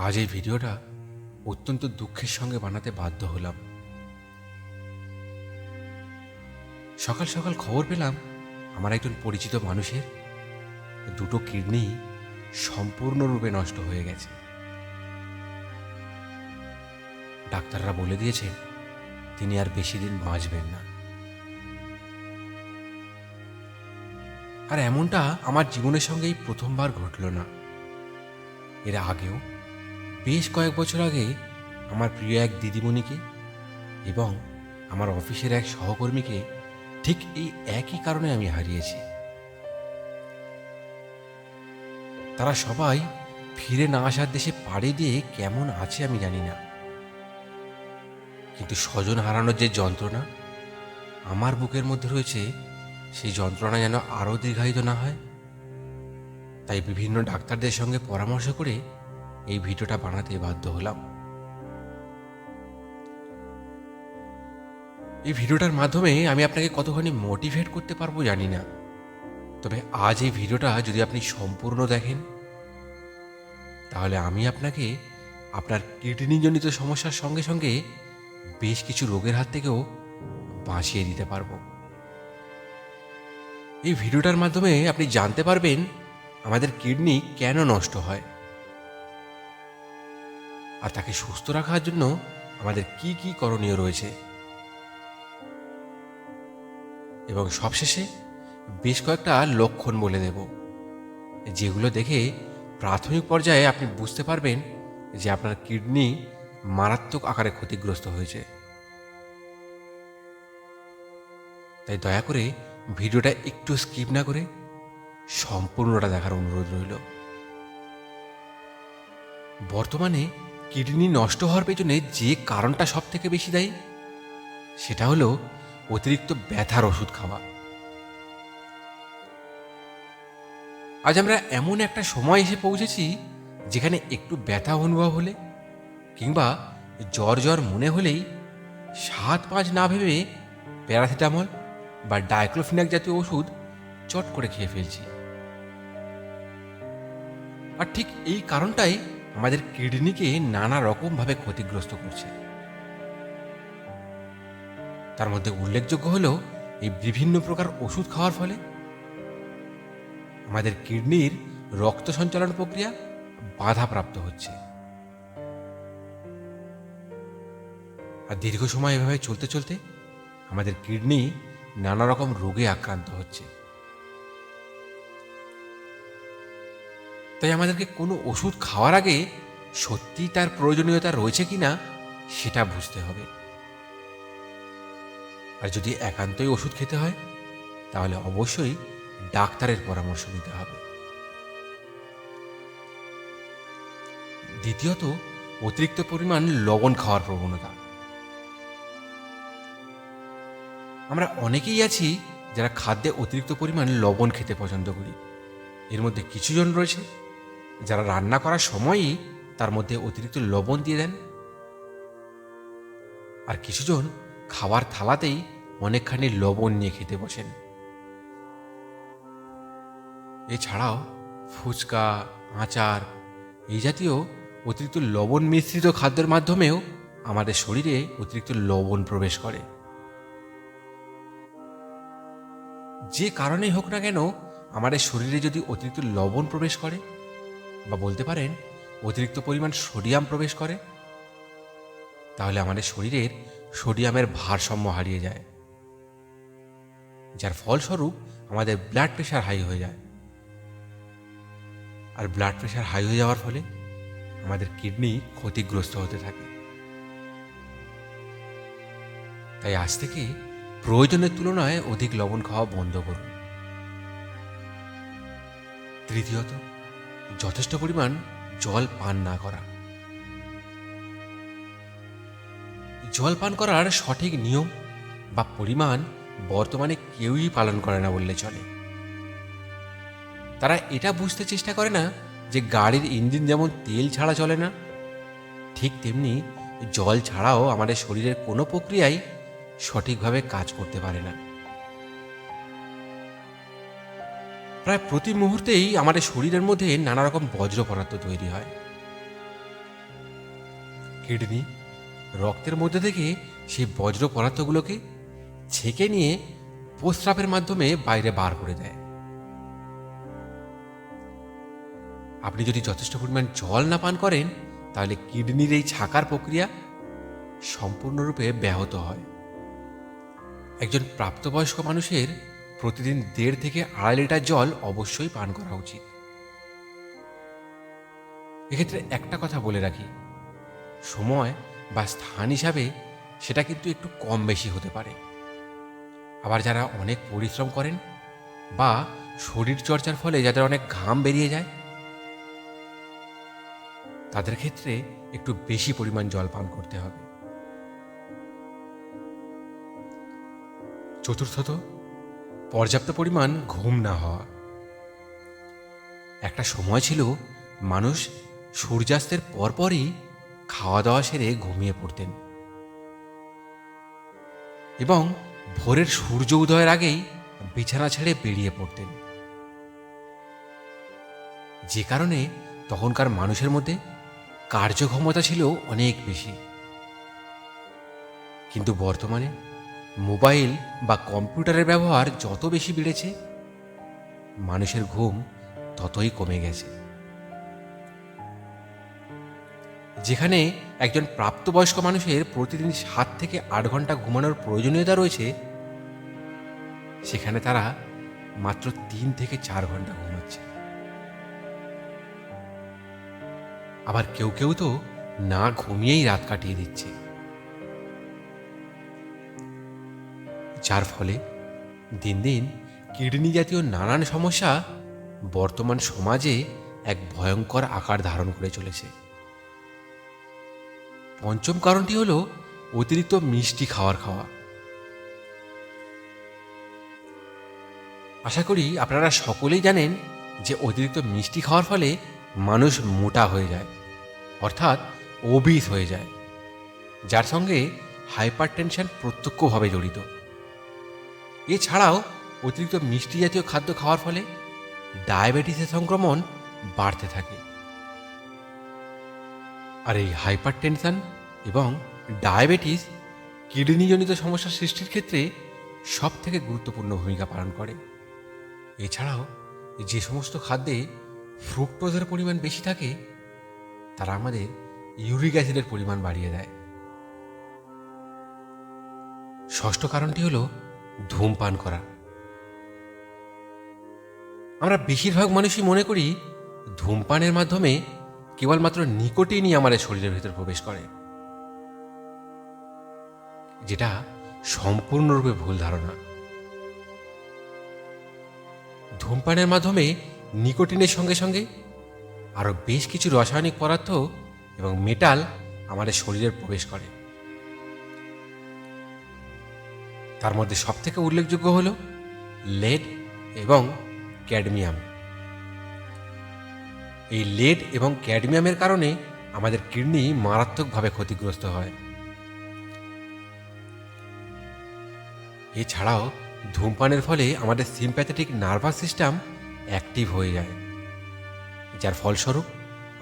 আজ এই ভিডিওটা অত্যন্ত দুঃখের সঙ্গে বানাতে বাধ্য হলাম। সকাল সকাল খবর পেলাম আমার একজন পরিচিত মানুষের দুটো কিডনি সম্পূর্ণরূপে নষ্ট হয়ে গেছে। ডাক্তাররা বলে দিয়েছেন তিনি আর বেশি দিন বাঁচবেন না। আর এমনটা আমার জীবনের সঙ্গেই প্রথমবার ঘটল না। এর আগেও বেশ কয়েক বছর আগে আমার প্রিয় এক দিদিমণিকে এবং আমার অফিসের এক সহকর্মীকে ঠিক এই একই কারণে আমি হারিয়েছি। তারা সবাই ফিরে না আসার দেশে পাড়ি দিয়ে কেমন আছে আমি জানি না, কিন্তু স্বজন হারানোর যে যন্ত্রণা আমার বুকের মধ্যে রয়েছে, সেই যন্ত্রণা যেন আরও দীর্ঘায়িত না হয়। তাই বিভিন্ন ডাক্তারদের সঙ্গে পরামর্শ করে এই ভিডিওটা বানাতে বাধ্য হলাম। এই ভিডিওটার মাধ্যমে আমি আপনাকে কতখানি মোটিভেট করতে পারবো জানি না, তবে আজ এই ভিডিওটা যদি আপনি সম্পূর্ণ দেখেন তাহলে আমি আপনাকে আপনার কিডনিজনিত সমস্যার সঙ্গে সঙ্গে বেশ কিছু রোগের হাত থেকেও বাঁচিয়ে দিতে পারবো। এই ভিডিওটার মাধ্যমে আপনি জানতে পারবেন আমাদের কিডনি কেন নষ্ট হয় আর তাকে সুস্থ রাখার জন্য আমাদের কি কি করণীয় রয়েছে, এবং সবশেষে বেশ কয়েকটা লক্ষণ বলে দেব, যেগুলো দেখে প্রাথমিক পর্যায়ে আপনি বুঝতে পারবেন যে আপনার কিডনি মারাত্মক আকারে ক্ষতিগ্রস্ত হয়েছে। তাই দয়া করে ভিডিওটা একটু স্কিপ না করে সম্পূর্ণটা দেখার অনুরোধ রইল। বর্তমানে কিডনি নষ্ট হওয়ার পেছনে যে কারণটা সব থেকে বেশি দায়ী সেটা হলো অতিরিক্ত ব্যথার ওষুধ খাওয়া। আজ আমরা এমন একটা সময় এসে পৌঁছেছি যেখানে একটু ব্যথা অনুভব হলে কিংবা জ্বর জ্বর মনে হলেই 7-5 না ভেবে প্যারাসিটামল বা ডাইক্লোফিনাক জাতীয় ওষুধ চট করে খেয়ে ফেলছি। আর ঠিক এই কারণটাই আমাদের কিডনিকে নানা রকমভাবে ক্ষতিগ্রস্ত করছে। তার মধ্যে উল্লেখযোগ্য হলো এই বিভিন্ন প্রকার ওষুধ খাওয়ার ফলে আমাদের কিডনির রক্ত সঞ্চালন প্রক্রিয়া বাধাপ্রাপ্ত হচ্ছে। আর দীর্ঘ সময় এভাবে চলতে চলতে আমাদের কিডনি নানা রকম রোগে আক্রান্ত হচ্ছে। তাই আমাদেরকে কোনো ওষুধ খাওয়ার আগে সত্যিই তার প্রয়োজনীয়তা রয়েছে কিনা সেটা বুঝতে হবে। আর যদি একান্তই ওষুধ খেতে হয় তাহলে অবশ্যই ডাক্তারের পরামর্শ নিতে হবে। দ্বিতীয়ত, অতিরিক্ত পরিমাণ লবণ খাওয়ার প্রবণতা। আমরা অনেকেই আছি যারা খাদ্যে অতিরিক্ত পরিমাণ লবণ খেতে পছন্দ করি। এর মধ্যে কিছুজন রয়েছে যারা রান্না করার সময়ই তার মধ্যে অতিরিক্ত লবণ দিয়ে দেন, আর কিছুজন খাবার থালাতেই অনেকখানি লবণ নিয়ে খেতে বসেন। এছাড়াও ফুচকা, আচার এই জাতীয় অতিরিক্ত লবণ মিশ্রিত খাদ্যের মাধ্যমেও আমাদের শরীরে অতিরিক্ত লবণ প্রবেশ করে। যে কারণেই হোক না কেন আমাদের শরীরে যদি অতিরিক্ত লবণ প্রবেশ করে বা বলতে পারেন অতিরিক্ত পরিমাণ সোডিয়াম প্রবেশ করে, তাহলে আমাদের শরীরের সোডিয়ামের ভারসাম্য হারিয়ে যায়, যার ফলস্বরূপ আমাদের ব্লাড প্রেশার হাই হয়ে যায়। আর ব্লাড প্রেশার হাই হয়ে যাওয়ার ফলে আমাদের কিডনি ক্ষতিগ্রস্ত হতে থাকে। তাই আজ থেকে প্রয়োজনের তুলনায় অধিক লবণ খাওয়া বন্ধ করুন। তৃতীয়ত, যথেষ্ট পরিমাণ জল পান না করা। জল পান করার সঠিক নিয়ম বা পরিমাণ বর্তমানে কেউই পালন করে না বললে চলে। তারা এটা বুঝতে চেষ্টা করে না যে গাড়ির ইঞ্জিন যেমন তেল ছাড়া চলে না, ঠিক তেমনি জল ছাড়াও আমাদের শরীরের কোনো প্রক্রিয়াই সঠিকভাবে কাজ করতে পারে না। প্রায় প্রতি মুহূর্তেই আমাদের শরীরের মধ্যে নানা রকম বজ্র পদার্থ তৈরি হয়, কিডনি রক্তের মধ্যে থেকে সেই বজ্র পদার্থগুলোকে ছেঁকে নিয়ে প্রস্রাবের মাধ্যমে বাইরে বার করে দেয়। আপনি যদি যথেষ্ট পরিমাণ জল না পান করেন, তাহলে কিডনির এই ছাকার প্রক্রিয়া সম্পূর্ণরূপে ব্যাহত হয়। একজন প্রাপ্তবয়স্ক মানুষের প্রতিদিন 1.5 থেকে 2.5 লিটার জল অবশ্যই পান করা উচিত। এক্ষেত্রে একটা কথা বলে রাখি, সময় বা স্থান হিসাবে সেটা কিন্তু একটু কম বেশি হতে পারে। আবার যারা অনেক পরিশ্রম করেন বা শরীর চর্চার ফলে যাদের অনেক ঘাম বেরিয়ে যায়, তাদের ক্ষেত্রে একটু বেশি পরিমাণ জল পান করতে হবে। চতুর্থত, পর্যাপ্ত পরিমাণ ঘুম না হওয়া। একটা সময় ছিল মানুষ সূর্যাস্তের পরপরই খাওয়া দাওয়া সেরে ঘুমিয়ে পড়তেন এবং ভোরের সূর্য উদয়ের আগেই বিছানা ছেড়ে বেরিয়ে পড়তেন, যে কারণে তখনকার মানুষের মধ্যে কার্যক্ষমতা ছিল অনেক বেশি। কিন্তু বর্তমানে মোবাইল বা কম্পিউটারের ব্যবহার যত বেশি বেড়েছে, মানুষের ঘুম ততই কমে গেছে। যেখানে একজন প্রাপ্তবয়স্ক মানুষের প্রতিদিন 7 থেকে 8 ঘন্টা ঘুমানোর প্রয়োজনীয়তা রয়েছে, সেখানে তারা মাত্র 3 থেকে 4 ঘন্টা ঘুমাচ্ছে। আবার কেউ কেউ তো না ঘুমিয়েই রাত কাটিয়ে দিচ্ছে, যার ফলে দিন দিন কিডনি জাতীয় নানান সমস্যা বর্তমান সমাজে এক ভয়ঙ্কর আকার ধারণ করে চলেছে। পঞ্চম কারণটি হলো অতিরিক্ত মিষ্টি খাওয়া। আশা করি আপনারা সকলেই জানেন যে অতিরিক্ত মিষ্টি খাওয়ার ফলে মানুষ মোটা হয়ে যায়, অর্থাৎ ওবিস হয়ে যায়, যার সঙ্গে হাইপারটেনশন প্রত্যক্ষভাবে জড়িত। এছাড়াও অতিরিক্ত মিষ্টি জাতীয় খাদ্য খাওয়ার ফলে ডায়াবেটিসের সংক্রমণ বাড়তে থাকে। আর এই হাইপারটেনশন এবং ডায়াবেটিস কিডনিজনিত সমস্যা সৃষ্টির ক্ষেত্রে সব থেকে গুরুত্বপূর্ণ ভূমিকা পালন করে। এছাড়াও যে সমস্ত খাদ্যে ফ্রুক্টোজের পরিমাণ বেশি থাকে, তারা আমাদের ইউরিক অ্যাসিডের পরিমাণ বাড়িয়ে দেয়। ষষ্ঠ কারণটি হলো ধূমপান করা। আমরা বেশিরভাগ মানুষই মনে করি ধূমপানের মাধ্যমে কেবলমাত্র নিকোটিনই আমাদের শরীরের ভেতর প্রবেশ করে, যেটা সম্পূর্ণরূপে ভুল ধারণা। ধূমপানের মাধ্যমে নিকোটিনের সঙ্গে সঙ্গে আরও বেশ কিছু রাসায়নিক পদার্থ এবং মেটাল আমাদের শরীরে প্রবেশ করে। তার মধ্যে সবথেকে উল্লেখযোগ্য হল লেড এবং ক্যাডমিয়াম। এই লেড এবং ক্যাডমিয়ামের কারণে আমাদের কিডনি মারাত্মকভাবে ক্ষতিগ্রস্ত হয়। এছাড়াও ধূমপানের ফলে আমাদের সিম্প্যাথেটিক নার্ভাস সিস্টেম অ্যাক্টিভ হয়ে যায়, যার ফলস্বরূপ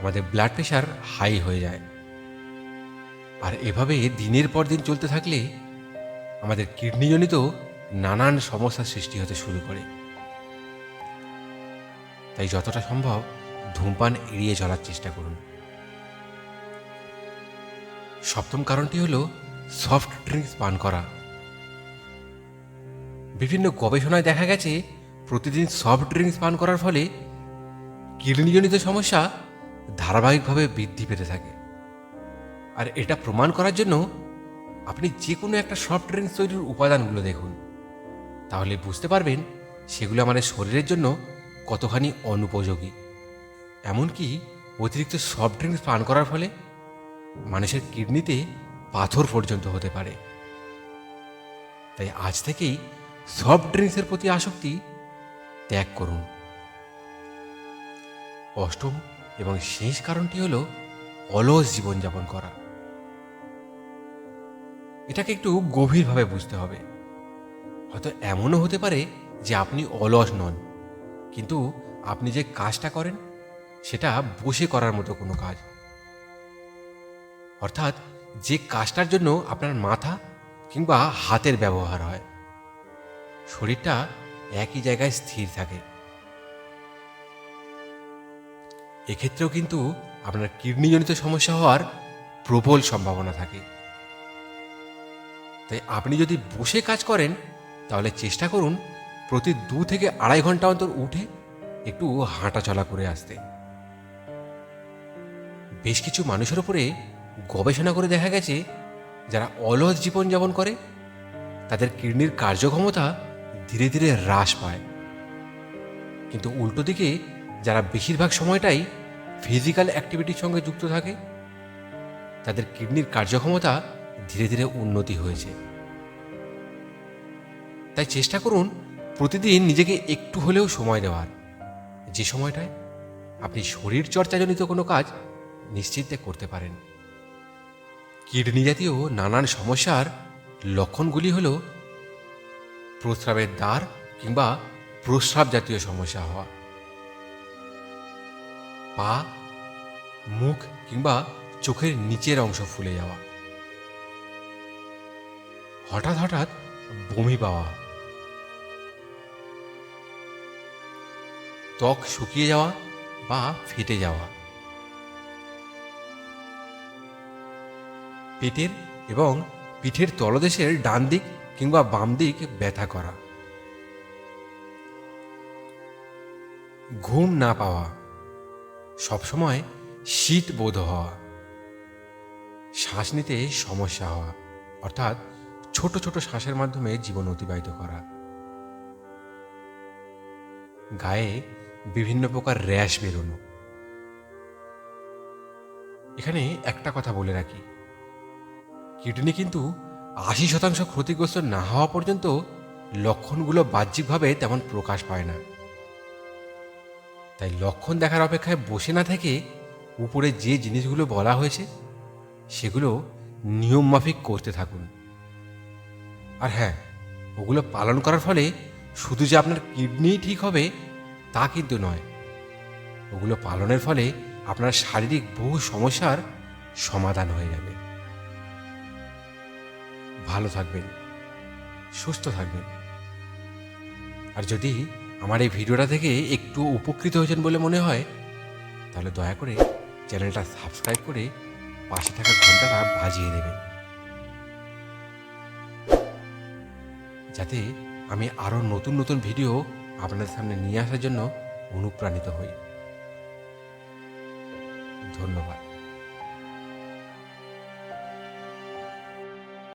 আমাদের ব্লাড প্রেশার হাই হয়ে যায়। আর এভাবে দিনের পর দিন চলতে থাকলে আমাদের কিডনিজনিত নানান সমস্যার সৃষ্টি হতে শুরু করে। তাই যতটা সম্ভব ধূমপান এড়িয়ে চলার চেষ্টা করুন। সপ্তম কারণটি হলো সফট ড্রিঙ্কস পান করা। বিভিন্ন গবেষণায় দেখা গেছে প্রতিদিন সফট ড্রিঙ্কস পান করার ফলে কিডনিজনিত সমস্যা ধারাবাহিকভাবে বৃদ্ধি পেতে থাকে। আর এটা প্রমাণ করার জন্য আপনি যে কোনো একটা সফট ড্রিঙ্কস তৈরির উপাদানগুলো দেখুন, তাহলে বুঝতে পারবেন সেগুলো আমাদের শরীরের জন্য কতখানি অনুপযোগী। এমনকি অতিরিক্ত সফট ড্রিঙ্কস পান করার ফলে মানুষের কিডনিতে পাথর পর্যন্ত হতে পারে। তাই আজ থেকেই সফট ড্রিঙ্কসের প্রতি আসক্তি ত্যাগ করুন। অষ্টম এবং শেষ কারণটি হলো অলস জীবনযাপন করা। এটাকে একটু গভীরভাবে বুঝতে হবে। হয়তো এমনও হতে পারে যে আপনি অলস নন, কিন্তু আপনি যে কাজটা করেন সেটা বসে করার মতো কোনো কাজ। অর্থাৎ যে কাজটার জন্য আপনার মাথা কিংবা হাতের ব্যবহার হয়, শরীরটা একই জায়গায় স্থির থাকে। এক্ষেত্রেও কিন্তু আপনার কিডনিজনিত সমস্যা হওয়ার প্রবল সম্ভাবনা থাকে। তাই আপনি যদি বসে কাজ করেন তাহলে চেষ্টা করুন প্রতি 2 থেকে 2.5 ঘন্টা অন্তর উঠে একটু হাঁটাচলা করে আসতে। বেশ কিছু মানুষের উপরে গবেষণা করে দেখা গেছে, যারা অলস জীবনযাপন করে তাদের কিডনির কার্যক্ষমতা ধীরে ধীরে হ্রাস পায়। কিন্তু উল্টো দিকে যারা বেশিরভাগ সময়টাই ফিজিক্যাল অ্যাক্টিভিটির সঙ্গে যুক্ত থাকে তাদের কিডনির কার্যক্ষমতা ধীরে ধীরে উন্নতি হয়েছে। তাই চেষ্টা করুন প্রতিদিন নিজেকে একটু হলেও সময় দেওয়ার, যে সময়টায় আপনি শরীর চর্চাজনিত কোনো কাজ নিশ্চিন্তে করতে পারেন। কিডনি জাতীয় নানান সমস্যার লক্ষণগুলি হল প্রস্রাবের দ্বার কিংবা প্রস্রাব জাতীয় সমস্যা হওয়া, পা, মুখ কিংবা চোখের নিচের অংশ ফুলে যাওয়া, হঠাৎ হঠাৎ বমি পাওয়া, ত্বক শুকিয়ে যাওয়া বা ফেটে যাওয়া, পেটের এবং পিঠের তলদেশের ডান দিক কিংবা বাম দিক ব্যথা করা, ঘুম না পাওয়া, সবসময় শীত বোধ হওয়া, শ্বাস নিতে সমস্যা হওয়া অর্থাৎ ছোট ছোট শ্বাসের মাধ্যমে জীবন অতিবাহিত করা, গায়ে বিভিন্ন প্রকার র্যাশ বেরোনো। এখানে একটা কথা বলে রাখি, কিডনি কিন্তু 80% ক্ষতিগ্রস্ত না হওয়া পর্যন্ত লক্ষণগুলো বাহ্যিকভাবে তেমন প্রকাশ পায় না। তাই লক্ষণ দেখার অপেক্ষায় বসে না থেকে উপরে যে জিনিসগুলো বলা হয়েছে সেগুলো নিয়মমাফিক করতে থাকুন। আর হ্যাঁ, ওগুলো পালন করার ফলে শুধু যে আপনার কিডনিই ঠিক হবে তা কিন্তু নয়, ওগুলো পালনের ফলে আপনার শারীরিক বহু সমস্যার সমাধান হয়ে যাবে। ভালো থাকবেন, সুস্থ থাকবেন। আর যদি আমার এই ভিডিওটা থেকে একটু উপকৃত হয়েছেন বলে মনে হয় তাহলে দয়া করে চ্যানেলটা সাবস্ক্রাইব করে পাশে থাকা ঘন্টাটা বাজিয়ে দেবেন, যাতে আমি আরও নতুন নতুন ভিডিও আপনাদের সামনে নিয়ে আসার জন্য অনুপ্রাণিত হই। ধন্যবাদ।